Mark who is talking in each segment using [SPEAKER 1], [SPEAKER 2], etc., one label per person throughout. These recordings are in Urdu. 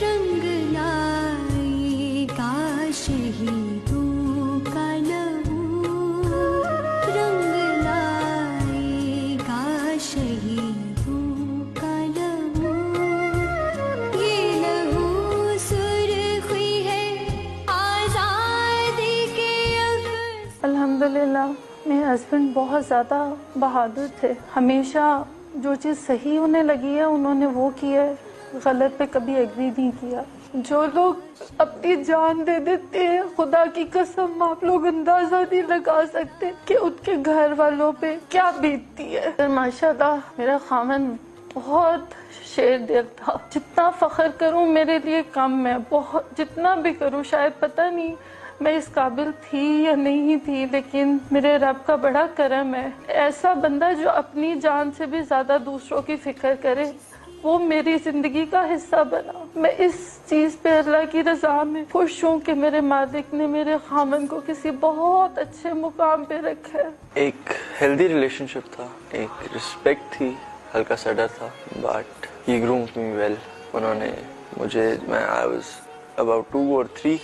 [SPEAKER 1] رنگ لائی کا شہیدوں کا لہو، رنگ لائی کا شہیدوں کا لہو، یہ لہو سرخی ہے آزادی کے اکس۔
[SPEAKER 2] الحمدللہ میرے ہسبینڈ بہت زیادہ بہادر تھے، ہمیشہ جو چیز صحیح انہیں لگی ہے انہوں نے وہ کی ہے، غلط پہ کبھی ایگری نہیں کیا۔ جو لوگ اپنی جان دے دیتے ہیں، خدا کی قسم آپ لوگ اندازہ نہیں لگا سکتے کہ ان کے گھر والوں پہ کیا بیتتی ہے۔ ماشاءاللہ میرا خاوند بہت شیر دل تھا، جتنا فخر کروں میرے لیے کم ہے، بہت جتنا بھی کروں شاید پتہ نہیں میں اس قابل تھی یا نہیں تھی، لیکن میرے رب کا بڑا کرم ہے، ایسا بندہ جو اپنی جان سے بھی زیادہ دوسروں کی فکر کرے وہ میری زندگی کا حصہ بنا۔ میں اس چیز پہ اللہ کی رضا میں خوش ہوں کہ میرے مالک نے میرے خامن کو کسی بہت اچھے مقام پہ رکھا ہے۔
[SPEAKER 3] ایک ہیلدی ریلیشن شپ تھا، ایک رسپیکٹ تھی، ہلکا سا ڈر تھا، but he groomed me well. انہوں نے مجھے، I was about 2 or 3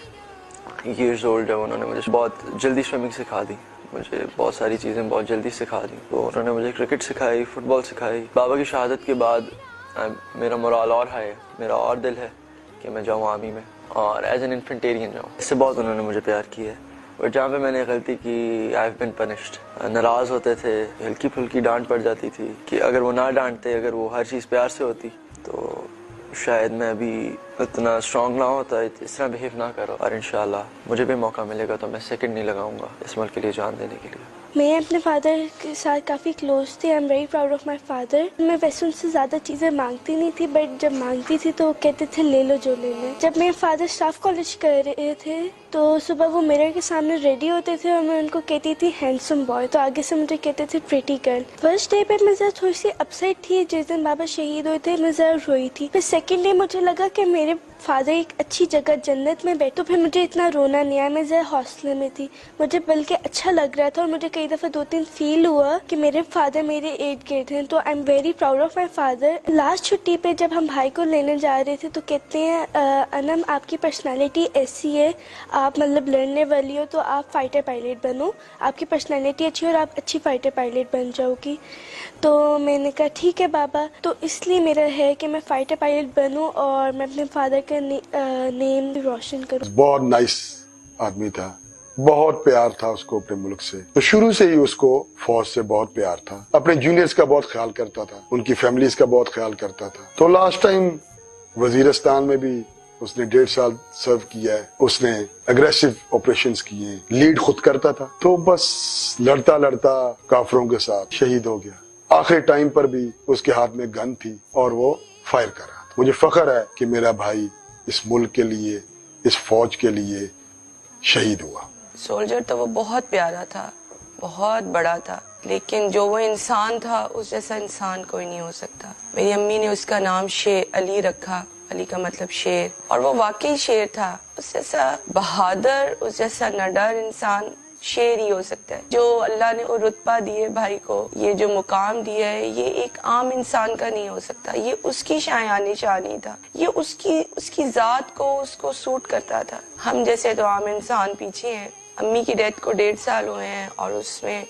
[SPEAKER 3] years old جب انہوں نے مجھے بہت جلدی سوئمنگ سکھا دی، مجھے بہت ساری چیزیں بہت جلدی سکھا دی۔ تو انہوں نے مجھے کرکٹ سکھائی، فٹ بال سکھائی۔ بابا کی شہادت کے بعد میرا مرال اور ہے، میرا اور دل ہے کہ میں جاؤں آرمی میں اور ایز این انفنٹیرین جاؤں۔ اس سے بہت انہوں نے مجھے پیار کیا ہے، اور جہاں پہ میں نے غلطی کی آئی ہیو بین پنشڈ۔ ناراض ہوتے تھے، ہلکی پھلکی ڈانٹ پڑ جاتی تھی کہ اگر وہ نہ ڈانٹتے، اگر وہ ہر چیز پیار سے ہوتی تو شاید میں ابھی اتنا اسٹرانگ نہ ہوتا، اس طرح بہیو نہ کرو۔ اور انشاءاللہ مجھے بھی موقع ملے گا تو میں سیکنڈ نہیں لگاؤں گا اس ملک کے لیے جان دینے کے لیے۔
[SPEAKER 4] میں اپنے فادر کے ساتھ کافی کلوز تھی، I am very proud of my father. میں ویسے ان سے زیادہ چیزیں مانگتی نہیں تھی، بٹ جب مانگتی تھی تو وہ کہتے تھے لے لو جو لے لیں۔ جب میرے فادر اسٹاف کالج کر رہے تھے تو صبح وہ میرر کے سامنے ریڈی ہوتے تھے اور میں ان کو کہتی تھی ہینڈسم بوائے، تو آگے سے مجھے کہتے تھے پریٹی گرل۔ فرسٹ ڈے پہ میں ذرا تھوڑی سی اپسیٹ تھی، جس دن بابا شہید ہوئے تھے میں ذرا روئی تھی۔ پھر سیکنڈ ڈے مجھے لگا کہ میرے فادر ایک اچھی جگہ جنت میں بیٹھے، تو پھر مجھے اتنا رونا نہیں آیا، میں ذرا حوصلے میں تھی، مجھے بلکہ اچھا لگ رہا تھا، اور مجھے کئی دفعہ 2-3 فیل ہوا کہ میرے فادر میرے ارد گرد ہیں، تو I am very proud of my father. Last چھٹی پہ جب ہم بھائی کو لینے جا رہے تھے تو کہتے ہیں انم آپ کی پرسنالٹی ایسی ہے، آپ مطلب لڑنے والی ہو تو آپ فائٹر پائلٹ بنو، آپ کی پرسنالٹی اچھی ہے اور آپ اچھی فائٹر پائلٹ بن جاؤ گی۔ تو میں نے کہا ٹھیک ہے بابا، تو اس لیے میرا ہے کہ میں فائٹر پائلٹ بنوں اور میں اپنے فادر کا نیم روشن کروں۔
[SPEAKER 5] بہت نائس آدمی تھا، بہت پیار تھا اس کو اپنے ملک سے، تو شروع سے ہی اس کو فوج سے بہت پیار تھا، اپنے جونیئرز کا بہت خیال کرتا تھا، ان کی فیملیز کا بہت خیال کرتا تھا۔ تو لاسٹ ٹائم وزیرستان میں بھی اس نے 1.5 سال سرو کیا ہے، اس نے اگریسو آپریشنز کیے، لیڈ خود کرتا تھا، تو بس لڑتا لڑتا کافروں کے ساتھ شہید ہو گیا۔ آخری ٹائم پر بھی اس کے ہاتھ میں گن تھی اور وہ فائر کر رہا تھا۔ مجھے فخر ہے کہ میرا بھائی اس ملک کے لیے، اس فوج کے لیے شہید ہوا۔
[SPEAKER 6] سولجر تو وہ بہت پیارا تھا، بہت بڑا تھا، لیکن جو وہ انسان تھا اس جیسا انسان کوئی نہیں ہو سکتا۔ میری امی نے اس کا نام شیر علی رکھا، علی کا مطلب شیر، اور وہ واقعی شیر تھا۔ اس جیسا بہادر، اس جیسا نڈر انسان شیر ہی ہو سکتا ہے۔ جو اللہ نے وہ رتبہ دیے بھائی کو، یہ جو مقام دیا ہے، یہ ایک عام انسان کا نہیں ہو سکتا، یہ اس کی شایان شانی تھا، یہ اس کی ذات کو، اس کو سوٹ کرتا تھا۔ ہم جیسے تو عام انسان پیچھے ہیں۔ امی کی ڈیتھ کو 1.5 سال ہوئے ہیں، اور اس میں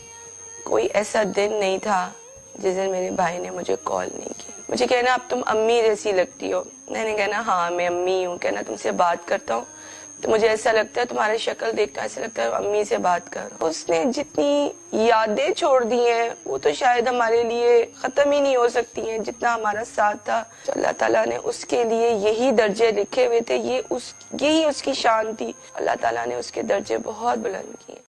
[SPEAKER 6] کوئی ایسا دن نہیں تھا جس دن میرے بھائی نے مجھے کال نہیں کی۔ مجھے کہنا اب تم امی جیسی لگتی ہو، میں نے کہنا ہاں میں امی ہوں، کہنا تم سے بات کرتا ہوں تو مجھے ایسا لگتا ہے، تمہاری شکل دیکھ کر ایسا لگتا ہے امی سے بات کرو۔ اس نے جتنی یادیں چھوڑ دی ہیں وہ تو شاید ہمارے لیے ختم ہی نہیں ہو سکتی ہیں، جتنا ہمارا ساتھ تھا۔ تو اللہ تعالیٰ نے اس کے لیے یہی درجے لکھے ہوئے تھے، یہی اس کی شان تھی، اللہ تعالیٰ نے اس کے درجے بہت بلند کیے۔